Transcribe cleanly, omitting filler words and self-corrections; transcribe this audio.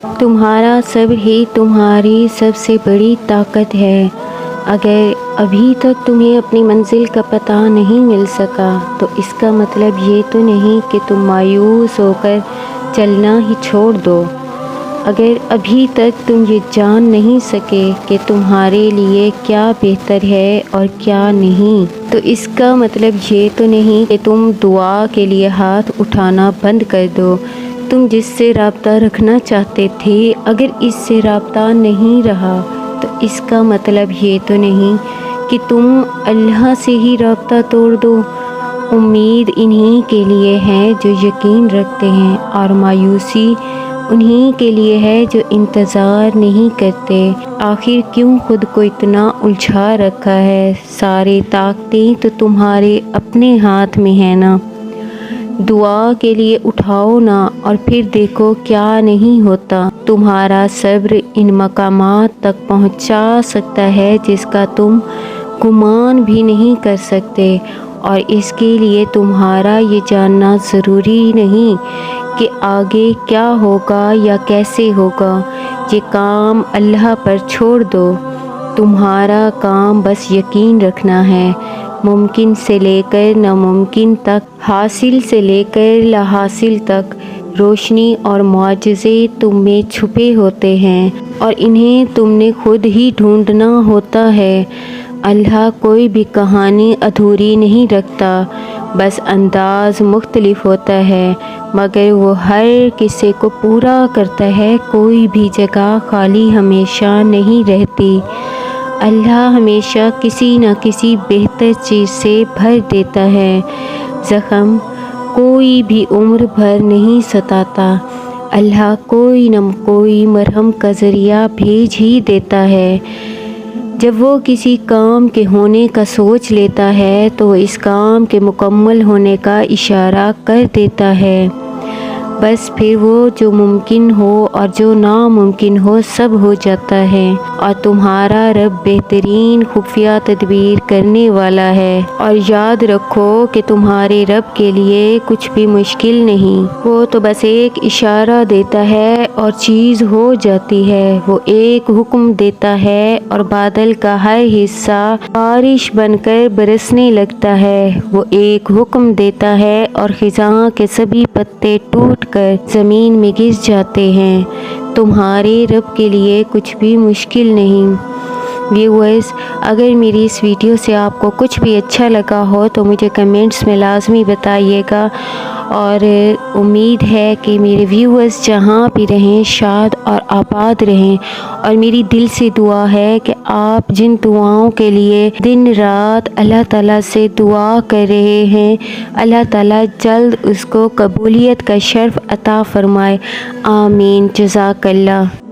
تمہارا صبر ہی تمہاری سب سے بڑی طاقت ہے۔ اگر ابھی تک تمہیں اپنی منزل کا پتہ نہیں مل سکا تو اس کا مطلب یہ تو نہیں کہ تم مایوس ہو کر چلنا ہی چھوڑ دو۔ اگر ابھی تک تم یہ جان نہیں سکے کہ تمہارے لیے کیا بہتر ہے اور کیا نہیں تو اس کا مطلب یہ تو نہیں کہ تم دعا کے لیے ہاتھ اٹھانا بند کر دو۔ تم جس سے رابطہ رکھنا چاہتے تھے اگر اس سے رابطہ نہیں رہا تو اس کا مطلب یہ تو نہیں کہ تم اللہ سے ہی رابطہ توڑ دو۔ امید انہی کے لیے ہے جو یقین رکھتے ہیں اور مایوسی انہی کے لیے ہے جو انتظار نہیں کرتے۔ آخر کیوں خود کو اتنا الجھا رکھا ہے؟ ساری طاقتیں تو تمہارے اپنے ہاتھ میں ہیں نا۔ دعا کے لیے اٹھاؤ نا اور پھر دیکھو کیا نہیں ہوتا۔ تمہارا صبر ان مقامات تک پہنچا سکتا ہے جس کا تم گمان بھی نہیں کر سکتے، اور اس کے لیے تمہارا یہ جاننا ضروری نہیں کہ آگے کیا ہوگا یا کیسے ہوگا۔ یہ کام اللہ پر چھوڑ دو۔ تمہارا کام بس یقین رکھنا ہے۔ ممکن سے لے کر ناممکن تک، حاصل سے لے کر لا حاصل تک، روشنی اور معجزے تم میں چھپے ہوتے ہیں اور انہیں تم نے خود ہی ڈھونڈنا ہوتا ہے۔ اللہ کوئی بھی کہانی ادھوری نہیں رکھتا، بس انداز مختلف ہوتا ہے، مگر وہ ہر قصے کو پورا کرتا ہے۔ کوئی بھی جگہ خالی ہمیشہ نہیں رہتی۔ اللہ ہمیشہ کسی نہ کسی بہتر چیز سے بھر دیتا ہے۔ زخم کوئی بھی عمر بھر نہیں ستاتا۔ اللہ کوئی نہ کوئی مرہم کا ذریعہ بھیج ہی دیتا ہے۔ جب وہ کسی کام کے ہونے کا سوچ لیتا ہے تو وہ اس کام کے مکمل ہونے کا اشارہ کر دیتا ہے۔ بس پھر وہ جو ممکن ہو اور جو ناممکن ہو سب ہو جاتا ہے، اور تمہارا رب بہترین خفیہ تدبیر کرنے والا ہے۔ اور یاد رکھو کہ تمہارے رب کے لیے کچھ بھی مشکل نہیں۔ وہ تو بس ایک اشارہ دیتا ہے اور چیز ہو جاتی ہے۔ وہ ایک حکم دیتا ہے اور بادل کا ہر حصہ بارش بن کر برسنے لگتا ہے۔ وہ ایک حکم دیتا ہے اور خزاں کے سبھی پتے ٹوٹ کر زمین میں گر جاتے ہیں۔ تمہارے رب کے لیے کچھ بھی مشکل نہیں۔ ویورز، اگر میری اس ویڈیو سے آپ کو کچھ بھی اچھا لگا ہو تو مجھے کمنٹس میں لازمی بتائیے گا، اور امید ہے کہ میرے ویورز جہاں بھی رہیں شاد اور آباد رہیں، اور میری دل سے دعا ہے کہ آپ جن دعاؤں کے لیے دن رات اللہ تعالیٰ سے دعا کر رہے ہیں اللہ تعالیٰ جلد اس کو قبولیت کا شرف عطا فرمائے۔ آمین۔ جزاک اللہ۔